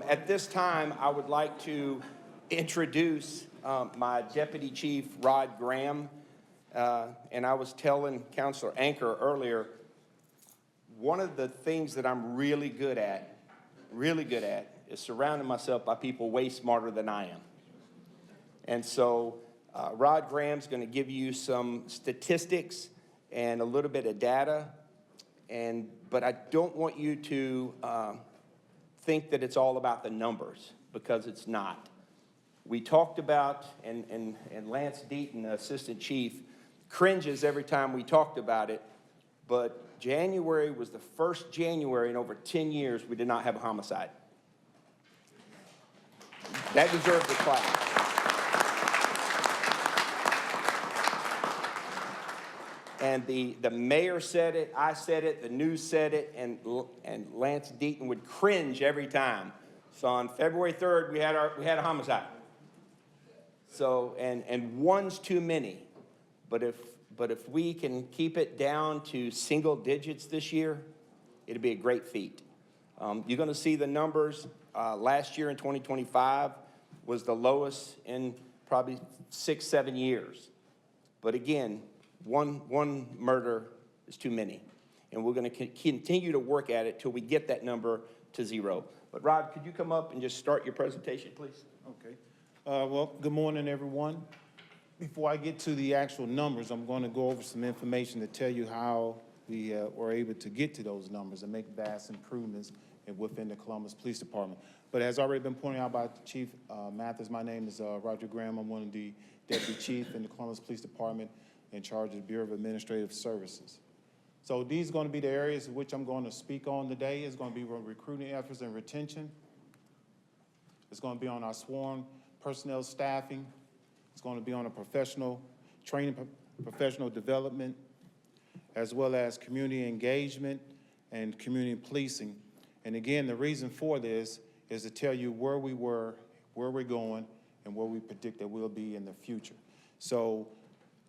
At this time, I would like to introduce my Deputy Chief, Rod Graham. And I was telling Councilor Anker earlier, one of the things that I'm really good at, is surrounding myself by people way smarter than I am. And so Rod Graham's going to give you some statistics and a little bit of data, but I don't want you to think that it's all about the numbers, because it's not. We talked about, and Lance Deaton, the Assistant Chief, cringes every time we talked about it, but January was the first January in over 10 years we did not have a homicide. That deserves a clap. And the mayor said it, I said it, the news said it, and Lance Deaton would cringe every time. So on February 3rd, we had a homicide. So, and one's too many. But if we can keep it down to single digits this year, it'll be a great feat. You're going to see the numbers. Last year in 2025 was the lowest in probably 6-7 years. But again, one murder is too many. And we're going to continue to work at it till we get that number to 0. But Rod, could you come up and just start your presentation, please? Okay. Well, good morning, everyone. Before I get to the actual numbers, I'm going to go over some information to tell you how we were able to get to those numbers and make vast improvements within the Columbus Police Department. But as already been pointed out by Chief Mathis, my name is Roger Graham. I'm one of the Deputy Chief in the Columbus Police Department in charge of the Bureau of Administrative Services. So these are going to be the areas in which I'm going to speak on today. It's going to be recruiting efforts and retention. It's going to be on our sworn personnel staffing. It's going to be on a professional training, professional development, as well as community engagement and community policing. And again, the reason for this is to tell you where we were, where we're going, and where we predict that we'll be in the future. So,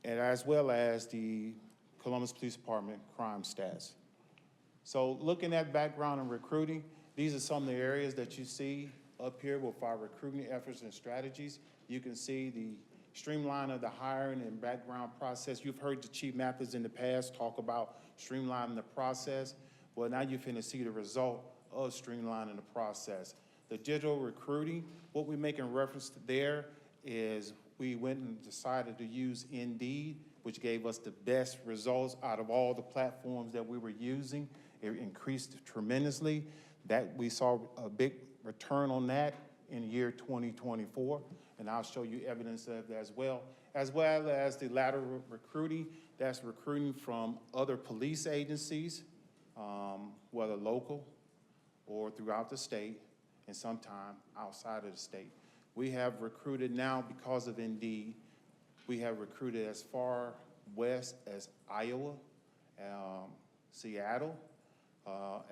and as well as the Columbus Police Department crime stats. So looking at background and recruiting, these are some of the areas that you see up here with our recruiting efforts and strategies. You can see the streamline of the hiring and background process. You've heard the Chief Mathis in the past talk about streamlining the process. Well, now you're finna see the result of streamlining the process. The digital recruiting, what we're making reference to there is we went and decided to use Indeed, which gave us the best results out of all the platforms that we were using. It increased tremendously. That we saw a big return on that in year 2024, and I'll show you evidence of that as well as the lateral recruiting. That's recruiting from other police agencies, whether local or throughout the state, and sometime outside of the state. We have recruited now, because of Indeed, we have recruited as far west as Iowa, Seattle,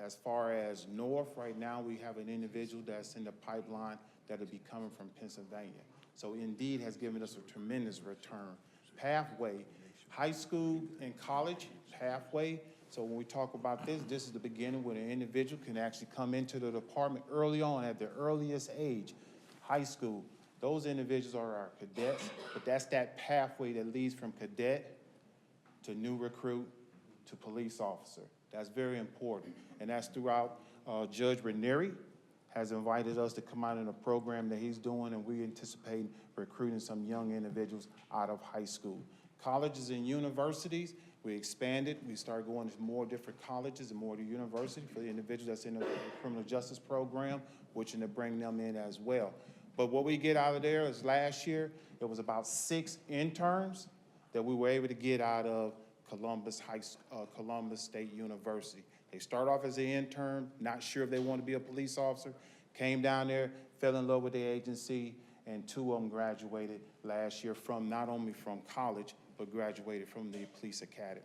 as far as north. Right now, we have an individual that's in the pipeline that'll be coming from Pennsylvania. So Indeed has given us a tremendous return. Pathway, high school and college pathway. So when we talk about this is the beginning when an individual can actually come into the department early on at the earliest age. High school, those individuals are our cadets, but that's that pathway that leads from cadet to new recruit to police officer. That's very important, and that's throughout. Judge Ranieri has invited us to come out in a program that he's doing, and we anticipate recruiting some young individuals out of high school. Colleges and universities, we expanded. We started going to more different colleges and more to university for the individuals that's in the criminal justice program, which to bring them in as well. But what we get out of there is last year, it was about 6 interns that we were able to get out of Columbus State University. They start off as an intern, not sure if they want to be a police officer, came down there, fell in love with the agency, and 2 of them graduated last year from not only from college, but graduated from the police academy.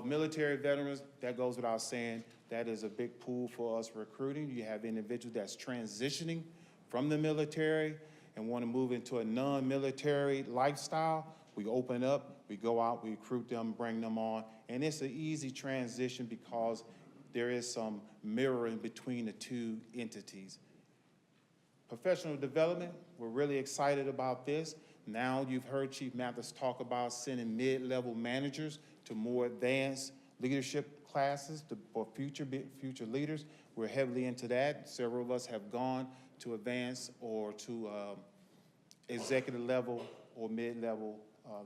Military veterans, that goes without saying, that is a big pool for us recruiting. You have individuals that's transitioning from the military and want to move into a non-military lifestyle. We open up, we go out, we recruit them, bring them on, and it's an easy transition because there is some mirroring between the two entities. Professional development, we're really excited about this. Now you've heard Chief Mathis talk about sending mid-level managers to more advanced leadership classes for future leaders. We're heavily into that. Several of us have gone to advanced or to executive level or mid-level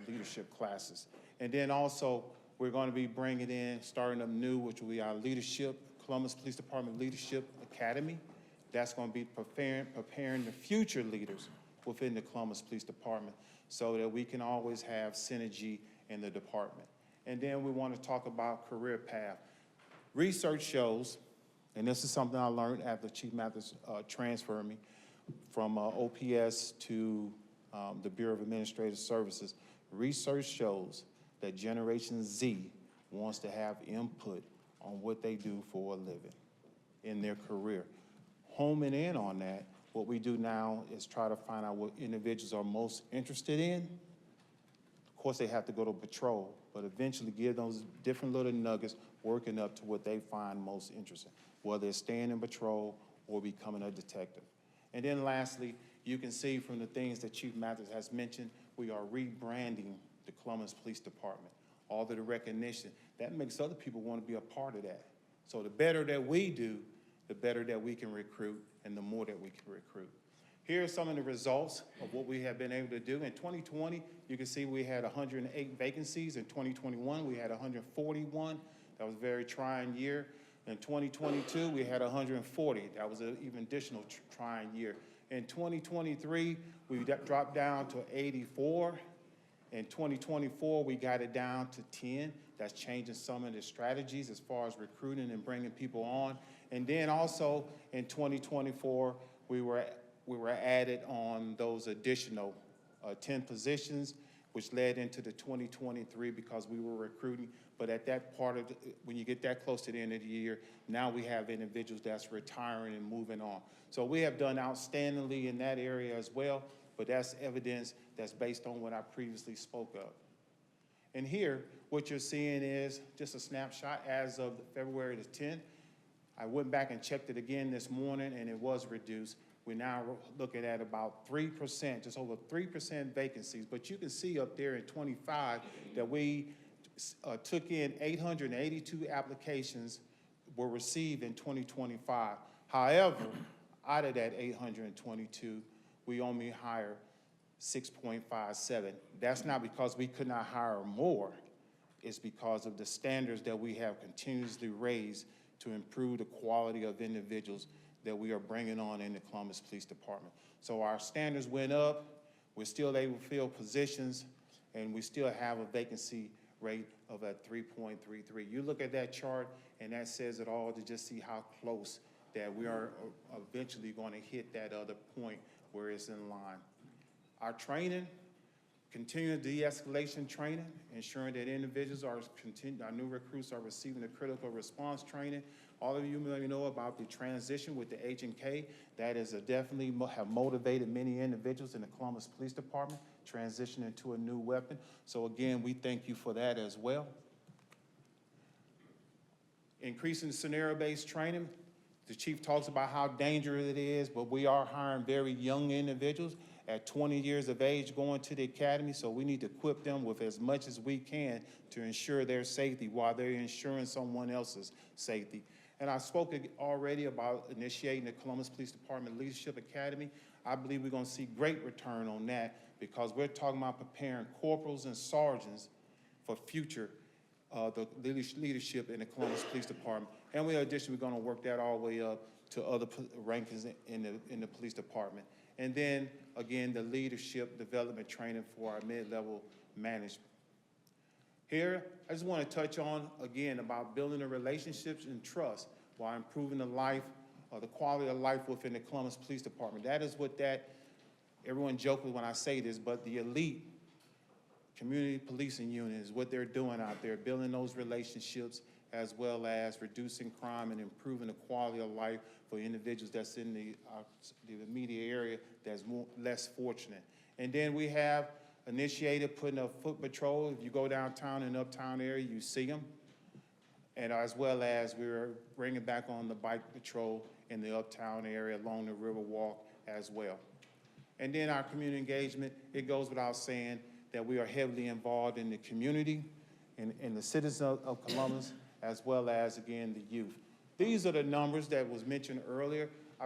leadership classes. And then also, we're going to be bringing in, starting up new, which will be our leadership, Columbus Police Department Leadership Academy. That's going to be preparing the future leaders within the Columbus Police Department so that we can always have synergy in the department. And then we want to talk about career path. Research shows, and this is something I learned after Chief Mathis transferred me from OPS to the Bureau of Administrative Services. Research shows that Generation Z wants to have input on what they do for a living in their career. Homing in on that, what we do now is try to find out what individuals are most interested in. Of course, they have to go to patrol, but eventually give those different little nuggets working up to what they find most interesting, whether it's staying in patrol or becoming a detective. And then lastly, you can see from the things that Chief Mathis has mentioned, we are rebranding the Columbus Police Department. All of the recognition, that makes other people want to be a part of that. So the better that we do, the better that we can recruit and the more that we can recruit. Here are some of the results of what we have been able to do. In 2020, you can see we had 108 vacancies. In 2021, we had 141. That was a very trying year. In 2022, we had 140. That was an even additional trying year. In 2023, we dropped down to 84. In 2024, we got it down to 10. That's changing some of the strategies as far as recruiting and bringing people on. And then also in 2024, we were added on those additional 10 positions, which led into the 2023 because we were recruiting. But at that part of when you get that close to the end of the year, now we have individuals that's retiring and moving on. So we have done outstandingly in that area as well, but that's evidence that's based on what I previously spoke of. And here, what you're seeing is just a snapshot as of February the 10th. I went back and checked it again this morning, and it was reduced. We're now looking at about 3%, just over 3% vacancies. But you can see up there in 25 that we took in 882 applications were received in 2025. However, out of that 822, we only hired 6.57. That's not because we could not hire more. It's because of the standards that we have continuously raised to improve the quality of individuals that we are bringing on in the Columbus Police Department. So our standards went up, we're still able to fill positions, and we still have a vacancy rate of at 3.33. You look at that chart, and that says it all to just see how close that we are eventually going to hit that other point where it's in line. Our training, continuing de-escalation training, ensuring that individuals our new recruits are receiving the critical response training. All of you may know about the transition with the H&K. That is definitely have motivated many individuals in the Columbus Police Department transitioning to a new weapon. So again, we thank you for that as well. Increasing scenario-based training. The chief talks about how dangerous it is, but we are hiring very young individuals at 20 years of age going to the academy, so we need to equip them with as much as we can to ensure their safety while they're ensuring someone else's safety. And I spoke already about initiating the Columbus Police Department Leadership Academy. I believe we're gonna see great return on that because we're talking about preparing corporals and sergeants for future the leadership in the Columbus Police Department. And we're gonna work that all the way up to other rankings in the police department. And then, again, the leadership development training for our mid-level management. Here, I just want to touch on, again, about building the relationships and trust while improving the life, or the quality of life within the Columbus Police Department. That is what everyone jokes when I say this, but the elite community policing unit is what they're doing out there, building those relationships as well as reducing crime and improving the quality of life for individuals that's in the immediate area that's less fortunate. And then we have initiated putting a foot patrol. If you go downtown and uptown area, you see them. And as well as we're bringing back on the bike patrol in the uptown area along the River Walk as well. And then our community engagement, it goes without saying that we are heavily involved in the community and the citizens of Columbus, as well as, again, the youth. These are the numbers that was mentioned earlier. I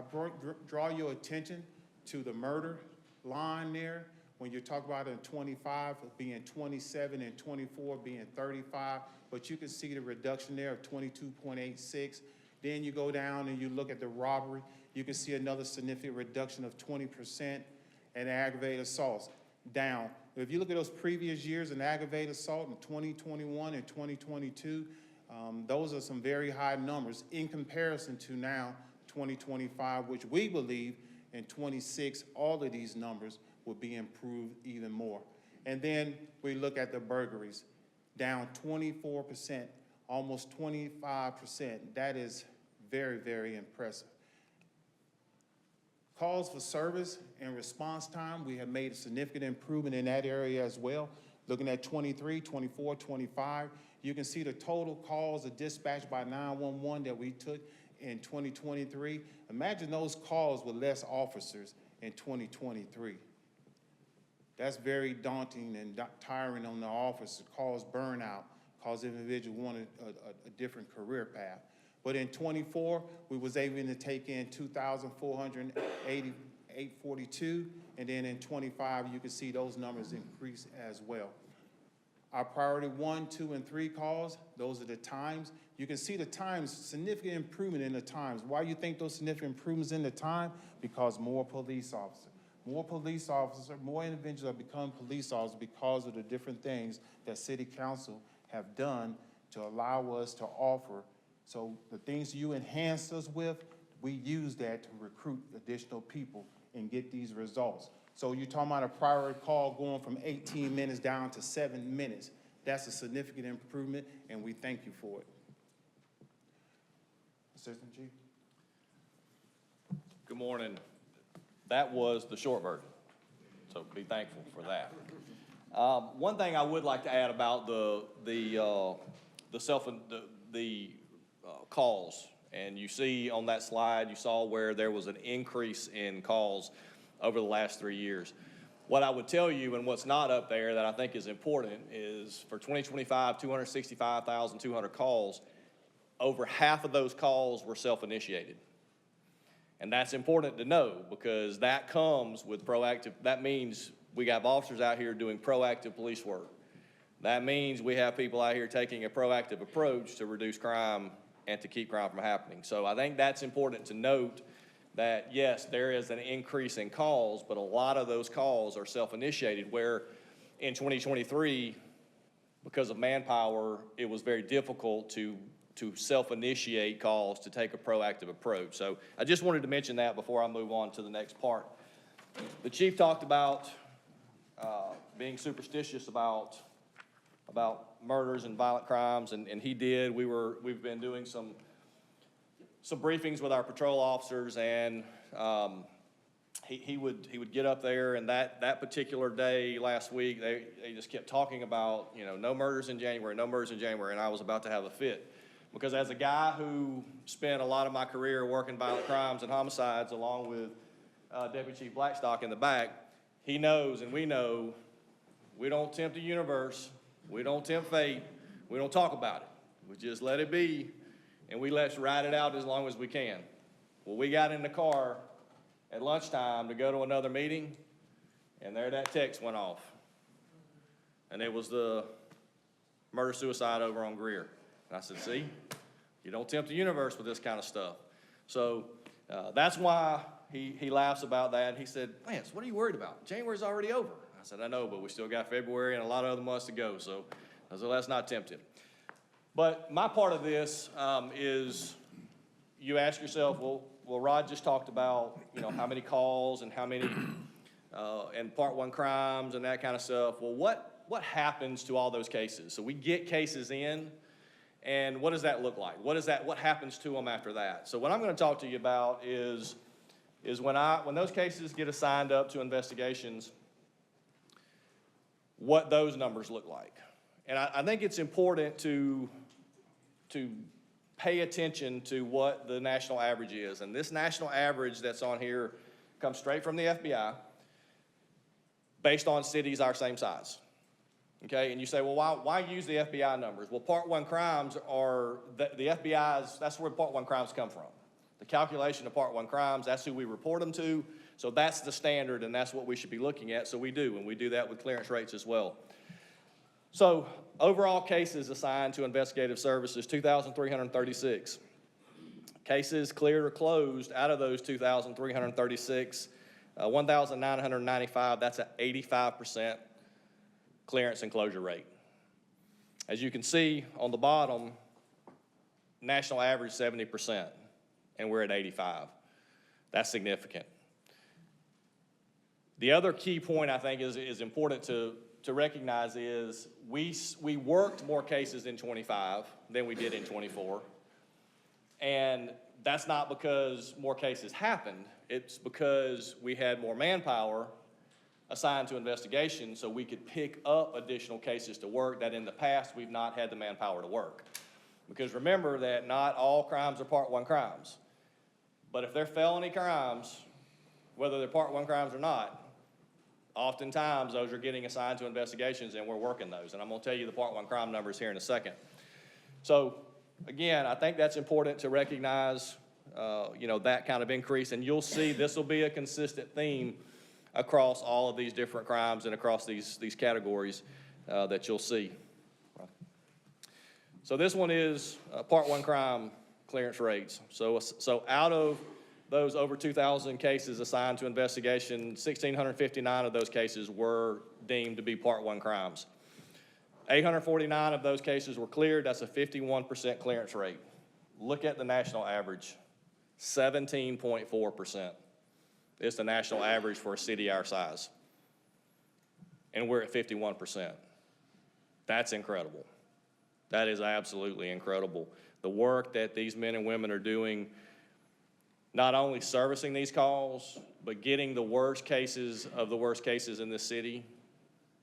draw your attention to the murder line there. When you talk about in 25 being 27 and 24 being 35, but you can see the reduction there of 22.86. Then you go down and you look at the robbery, you can see another significant reduction of 20%, and aggravated assaults down. If you look at those previous years in aggravated assault in 2021 and 2022, those are some very high numbers in comparison to now 2025, which we believe in 26, all of these numbers will be improved even more. And then we look at the burglaries, down 24%, almost 25%. That is very, very impressive. Calls for service and response time, we have made a significant improvement in that area as well. Looking at 23, 24, 25, you can see the total calls of dispatch by 911 that we took in 2023. Imagine those calls with less officers in 2023. That's very daunting and tiring on the officer, cause burnout, cause individuals wanted a different career path. But in 24, we was able to take in 2,488.42, and then in 25, you can see those numbers increase as well. Our priority 1, 2, and 3 calls, those are the times. You can see the times, significant improvement in the times. Why you think those significant improvements in the time? Because more police officers. More police officers, more individuals have become police officers because of the different things that City Council have done to allow us to offer. So the things you enhance us with, we use that to recruit additional people and get these results. So you're talking about a priority call going from 18 minutes down to 7 minutes. That's a significant improvement, and we thank you for it. Assistant Chief. Good morning. That was the short version, so be thankful for that. One thing I would like to add about the calls, and you see on that slide, you saw where there was an increase in calls over the last 3 years. What I would tell you, and what's not up there that I think is important, is for 2025, 265,200 calls, over half of those calls were self-initiated. And that's important to know because that comes with proactive, that means we got officers out here doing proactive police work. That means we have people out here taking a proactive approach to reduce crime and to keep crime from happening. So I think that's important to note that, yes, there is an increase in calls, but a lot of those calls are self-initiated, where in 2023, because of manpower, it was very difficult to self-initiate calls, to take a proactive approach. So I just wanted to mention that before I move on to the next part. The chief talked about being superstitious about murders and violent crimes, and he did. We've been doing some briefings with our patrol officers, and he would get up there, and that particular day last week, they just kept talking about, no murders in January, no murders in January, and I was about to have a fit. Because as a guy who spent a lot of my career working violent crimes and homicides along with Deputy Chief Blackstock in the back, he knows and we know we don't tempt the universe, we don't tempt fate, we don't talk about it. We just let it be, and we let's ride it out as long as we can. Well, we got in the car at lunchtime to go to another meeting, and there that text went off. And it was the murder-suicide over on Greer. And I said, see, you don't tempt the universe with this kind of stuff. So that's why he laughs about that. He said, Lance, what are you worried about? January's already over. I said, I know, but we still got February and a lot of other months to go. So I said, let's not tempt him. But my part of this is you ask yourself, well, Rod just talked about, how many calls and how many and Part 1 crimes and that kind of stuff. Well, what happens to all those cases? So we get cases in. And what does that look like? What happens to them after that? So what I'm going to talk to you about is when those cases get assigned up to investigations, what those numbers look like. And I think it's important to pay attention to what the national average is. And this national average that's on here comes straight from the FBI, based on cities our same size. Okay, and you say, well, why use the FBI numbers? Well, Part 1 crimes are, the FBI's, that's where Part 1 crimes come from. The calculation of Part 1 crimes, that's who we report them to. So that's the standard, and that's what we should be looking at. So we do, and we do that with clearance rates as well. So overall cases assigned to investigative services, 2,336. Cases cleared or closed out of those 2,336, 1,995, that's an 85% clearance and closure rate. As you can see on the bottom, national average 70%, and we're at 85. That's significant. The other key point I think is important to recognize is we worked more cases in 25 than we did in 24. And that's not because more cases happened. It's because we had more manpower assigned to investigation so we could pick up additional cases to work that in the past we've not had the manpower to work. Because remember that not all crimes are Part 1 crimes. But if they're felony crimes, whether they're Part 1 crimes or not, oftentimes those are getting assigned to investigations and we're working those. And I'm gonna tell you the Part 1 crime numbers here in a second. So again, I think that's important to recognize, that kind of increase. And you'll see this will be a consistent theme across all of these different crimes and across these categories that you'll see. So this one is Part 1 crime clearance rates. So out of those over 2,000 cases assigned to investigation, 1,659 of those cases were deemed to be Part 1 crimes. 849 of those cases were cleared. That's a 51% clearance rate. Look at the national average, 17.4%. It's the national average for a city our size. And we're at 51%. That's incredible. That is absolutely incredible. The work that these men and women are doing, not only servicing these calls, but getting the worst cases of the worst cases in this city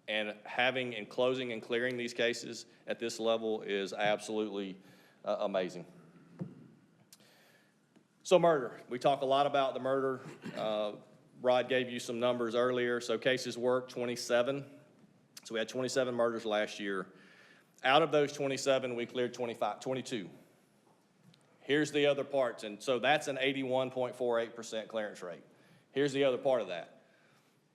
and having and closing and clearing these cases at this level is absolutely amazing. So murder, we talk a lot about the murder. Rod gave you some numbers earlier. So cases worked, 27. So we had 27 murders last year. Out of those 27, we cleared 22. Here's the other parts, and so that's an 81.48% clearance rate. Here's the other part of that.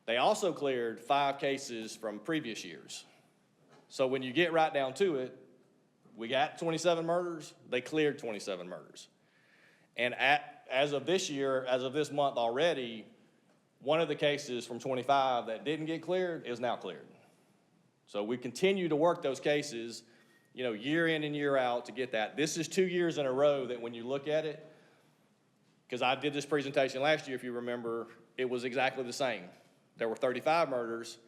They also cleared 5 cases from previous years. So when you get right down to it, we got 27 murders, they cleared 27 murders. And as of this year, as of this month already, one of the cases from 25 that didn't get cleared is now cleared. So we continue to work those cases, year in and year out to get that. This is 2 years in a row that when you look at it, because I did this presentation last year, if you remember, it was exactly the same. There were 35 murders.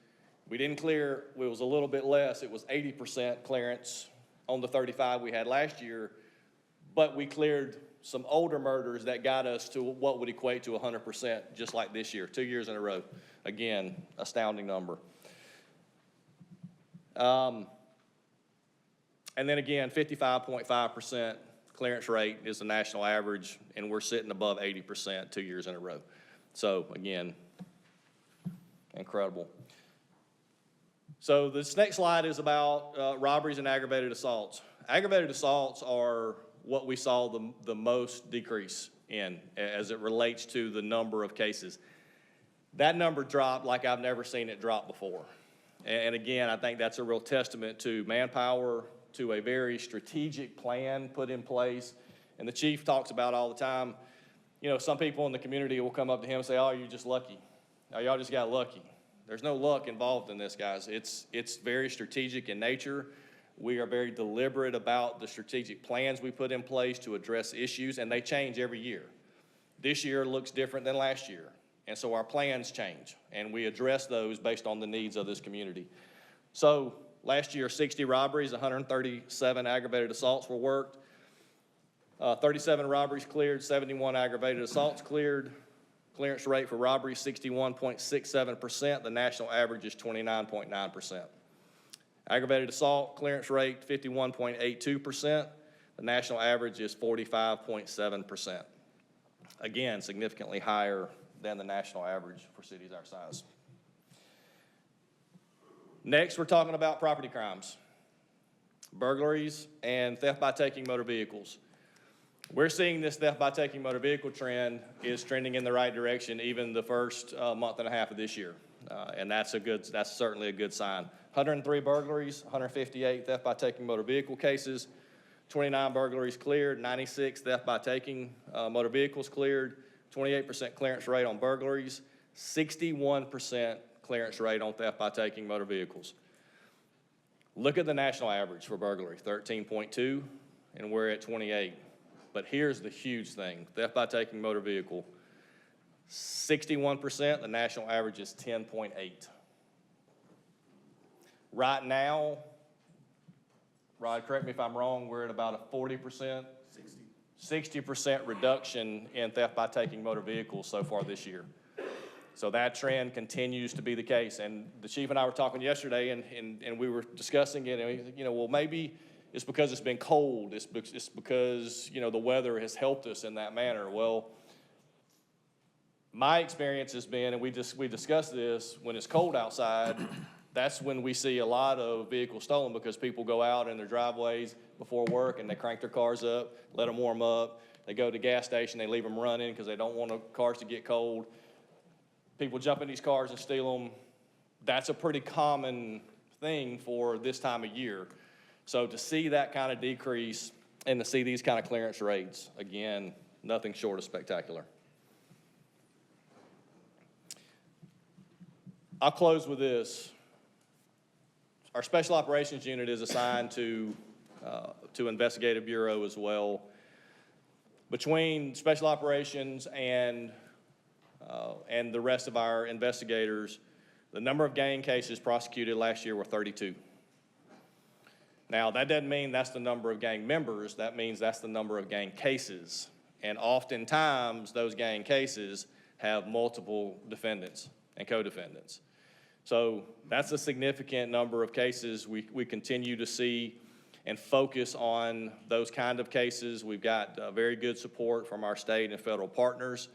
We didn't clear, it was a little bit less. It was 80% clearance on the 35 we had last year, but we cleared some older murders that got us to what would equate to 100%, just like this year, 2 years in a row. Again, astounding number. And then again, 55.5% clearance rate is the national average, and we're sitting above 80% 2 years in a row. So again, incredible. So this next slide is about robberies and aggravated assaults. Aggravated assaults are what we saw the most decrease in as it relates to the number of cases. That number dropped like I've never seen it drop before. And again, I think that's a real testament to manpower, to a very strategic plan put in place. And the chief talks about all the time, some people in the community will come up to him and say, oh, you're just lucky. Oh, y'all just got lucky. There's no luck involved in this, guys. It's very strategic in nature. We are very deliberate about the strategic plans we put in place to address issues, and they change every year. This year looks different than last year, and so our plans change, and we address those based on the needs of this community. So last year, 60 robberies, 137 aggravated assaults were worked, 37 robberies cleared, 71 aggravated assaults cleared. Clearance rate for robbery, 61.67%. The national average is 29.9%. Aggravated assault clearance rate, 51.82%. The national average is 45.7%. Again, significantly higher than the national average for cities our size. Next, we're talking about property crimes, burglaries, and theft by taking motor vehicles. We're seeing this theft by taking motor vehicle trend is trending in the right direction even the first month and a half of this year. And that's certainly a good sign. 103 burglaries, 158 theft by taking motor vehicle cases, 29 burglaries cleared, 96 theft by taking motor vehicles cleared, 28% clearance rate on burglaries, 61% clearance rate on theft by taking motor vehicles. Look at the national average for burglary, 13.2, and we're at 28. But here's the huge thing, theft by taking motor vehicle, 61%, the national average is 10.8. Right now, Rod, correct me if I'm wrong, we're at about a 40%, 60% reduction in theft by taking motor vehicles so far this year. So that trend continues to be the case. And the chief and I were talking yesterday, and we were discussing it, and you know, well, maybe it's because it's been cold. It's because, you know, the weather has helped us in that manner. Well, my experience has been, and we discussed this, when it's cold outside, that's when we see a lot of vehicles stolen because people go out in their driveways before work and they crank their cars up, let them warm up. They go to the gas station, they leave them running because they don't want the cars to get cold. People jump in these cars and steal them. That's a pretty common thing for this time of year. So to see that kind of decrease and to see these kind of clearance rates, again, nothing short of spectacular. I'll close with this. Our Special Operations Unit is assigned to Investigative Bureau as well. Between Special Operations and the rest of our investigators, the number of gang cases prosecuted last year were 32. Now, that doesn't mean that's the number of gang members. That means that's the number of gang cases. And oftentimes, those gang cases have multiple defendants and co-defendants. So that's a significant number of cases. We continue to see and focus on those kind of cases. We've got very good support from our state and federal partners.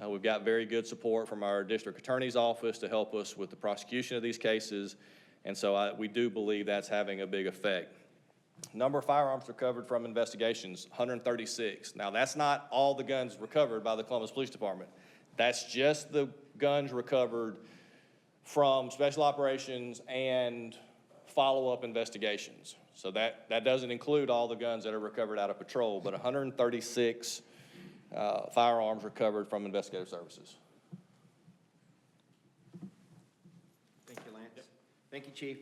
We've got very good support from our district attorney's office to help us with the prosecution of these cases. And so we do believe that's having a big effect. Number of firearms recovered from investigations, 136. Now, that's not all the guns recovered by the Columbus Police Department. That's just the guns recovered from special operations and follow-up investigations. So that doesn't include all the guns that are recovered out of patrol, but 136 firearms recovered from investigative services. Thank you, Lance. Yep. Thank you, Chief.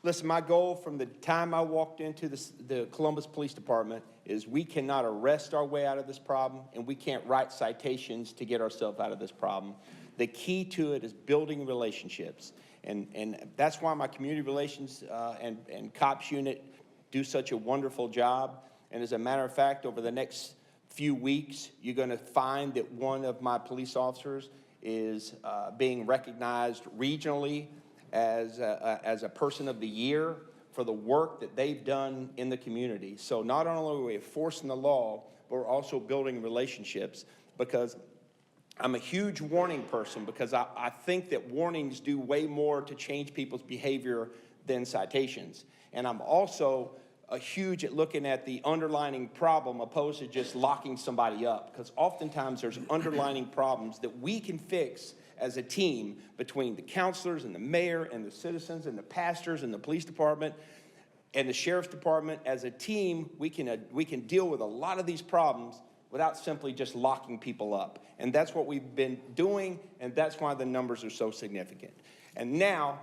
Listen, my goal from the time I walked into the Columbus Police Department is we cannot arrest our way out of this problem, and we can't write citations to get ourselves out of this problem. The key to it is building relationships, and that's why my community relations and cops unit do such a wonderful job. And as a matter of fact, over the next few weeks, you're going to find that one of my police officers is being recognized regionally as a person of the year for the work that they've done in the community. So not only are we enforcing the law, but we're also building relationships, because I'm a huge warning person, because I think that warnings do way more to change people's behavior than citations. And I'm also huge at looking at the underlying problem opposed to just locking somebody up, because oftentimes there's underlying problems that we can fix as a team between the counselors and the mayor and the citizens and the pastors and the police department and the sheriff's department. As a team, we can deal with a lot of these problems without simply just locking people up. And that's what we've been doing, and that's why the numbers are so significant. And now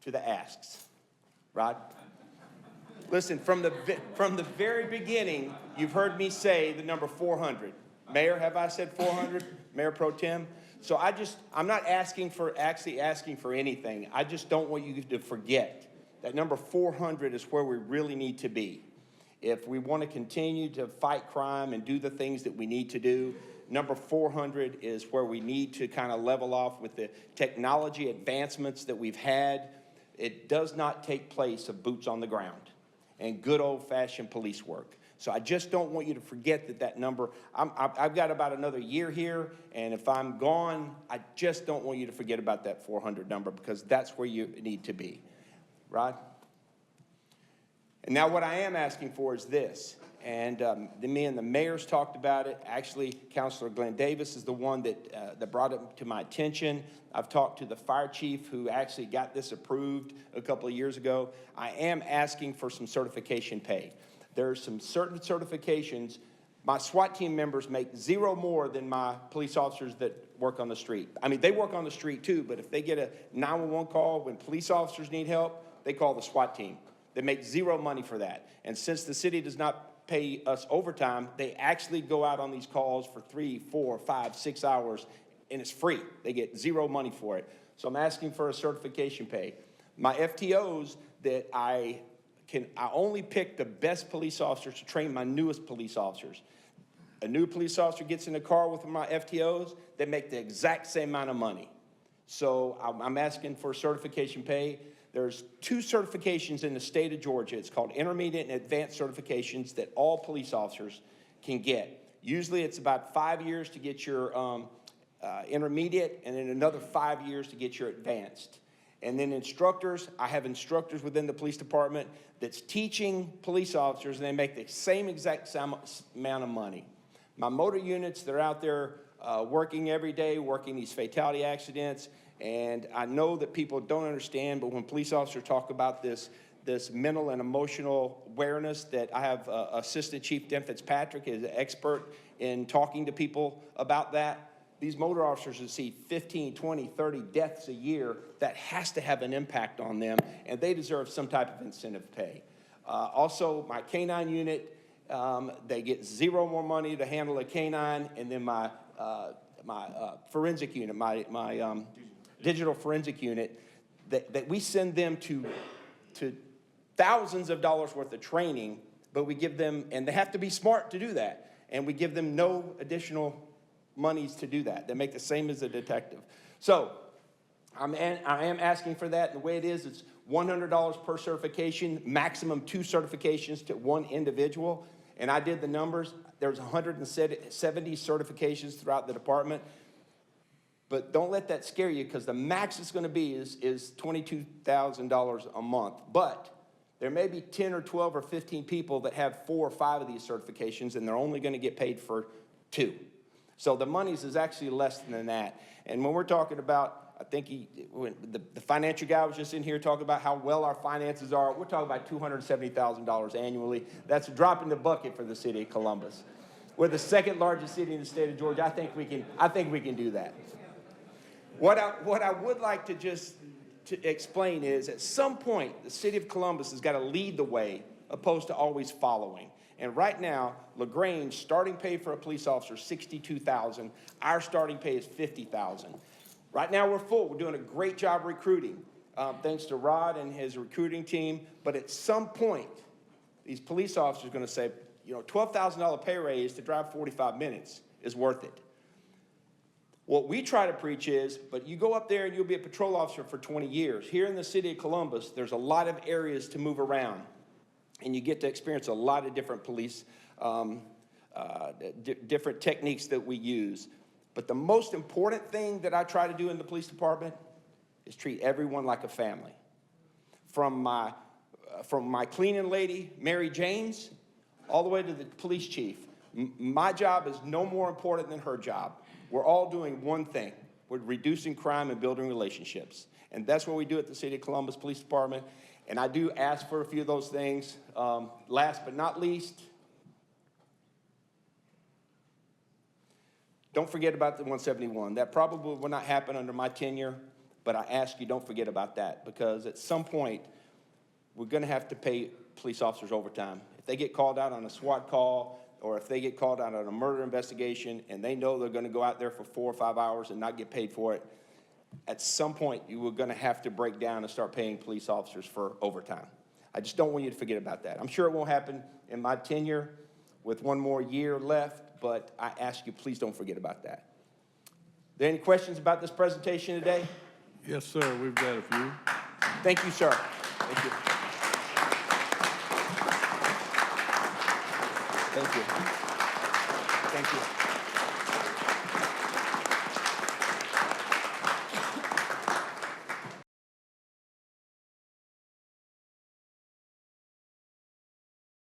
to the asks. Rod? Listen, from the very beginning, you've heard me say the number 400. Mayor, have I said 400? Mayor Pro Tem? So I'm not asking for anything. I just don't want you to forget that number 400 is where we really need to be. If we want to continue to fight crime and do the things that we need to do, number 400 is where we need to kind of level off with the technology advancements that we've had. It does not take place of boots on the ground and good old-fashioned police work. So I just don't want you to forget that number. I've got about another year here, and if I'm gone, I just don't want you to forget about that 400 number, because that's where you need to be. Rod? And now what I am asking for is this, and me and the mayor's talked about it. Actually, Councilor Glenn Davis is the one that brought it to my attention. I've talked to the fire chief who actually got this approved a couple of years ago. I am asking for some certification pay. There's some certain certifications. My SWAT team members make zero more than my police officers that work on the street. I mean, they work on the street too, but if they get a 911 call when police officers need help, they call the SWAT team. They make zero money for that. And since the city does not pay us overtime, they actually go out on these calls for 3, 4, 5, 6 hours, and it's free. They get zero money for it. So I'm asking for a certification pay. My FTOs that I only pick the best police officers to train my newest police officers. A new police officer gets in the car with my FTOs, they make the exact same amount of money. So I'm asking for certification pay. There's 2 certifications in the state of Georgia. It's called intermediate and advanced certifications that all police officers can get. Usually it's about 5 years to get your intermediate, and then another 5 years to get your advanced. And then instructors, I have instructors within the police department that's teaching police officers, and they make the same exact amount of money. My motor units, they're out there working every day, working these fatality accidents, and I know that people don't understand, but when police officers talk about this mental and emotional awareness, that I have Assistant Chief Dan Fitzpatrick is an expert in talking to people about that. These motor officers that see 15, 20, 30 deaths a year, that has to have an impact on them, and they deserve some type of incentive pay. Also, my canine unit, they get zero more money to handle a canine, and then my forensic unit, my digital forensic unit, that we send them to thousands of dollars worth of training, but we give them, and they have to be smart to do that, and we give them no additional monies to do that. They make the same as a detective. So I am asking for that. And the way it is, it's $100 per certification, maximum 2 certifications to one individual. And I did the numbers. There's 170 certifications throughout the department. But don't let that scare you, because the max it's going to be is $22,000 a month. But there may be 10 or 12 or 15 people that have 4 or 5 of these certifications, and they're only going to get paid for 2. So the monies is actually less than that. And when we're talking about, I think the financial guy was just in here talking about how well our finances are. We're talking about $270,000 annually. That's a drop in the bucket for the city of Columbus. We're the 2nd largest city in the state of Georgia. I think we can do that. What I would like to explain is, at some point, the city of Columbus has got to lead the way, opposed to always following. And right now, LaGrange starting pay for a police officer is $62,000. Our starting pay is $50,000. Right now we're full. We're doing a great job recruiting, thanks to Rod and his recruiting team. But at some point, these police officers are going to say, $12,000 pay raise to drive 45 minutes is worth it. What we try to preach is, but you go up there and you'll be a patrol officer for 20 years. Here in the city of Columbus, there's a lot of areas to move around. And you get to experience a lot of different police, different techniques that we use. But the most important thing that I try to do in the police department is treat everyone like a family. From my cleaning lady, Mary James, all the way to the police chief. My job is no more important than her job. We're all doing one thing. We're reducing crime and building relationships. And that's what we do at the City of Columbus Police Department. And I do ask for a few of those things. Last but not least, don't forget about the 171. That probably will not happen under my tenure, but I ask you don't forget about that, because at some point, we're going to have to pay police officers overtime. If they get called out on a SWAT call, or if they get called out on a murder investigation, and they know they're going to go out there for 4 or 5 hours and not get paid for it, at some point, you were going to have to break down and start paying police officers for overtime. I just don't want you to forget about that. I'm sure it won't happen in my tenure with 1 more year left, but I ask you, please don't forget about that. Are there any questions about this presentation today? Yes, sir. We've got a few. Thank you, sir. Thank you. Thank you. Thank you.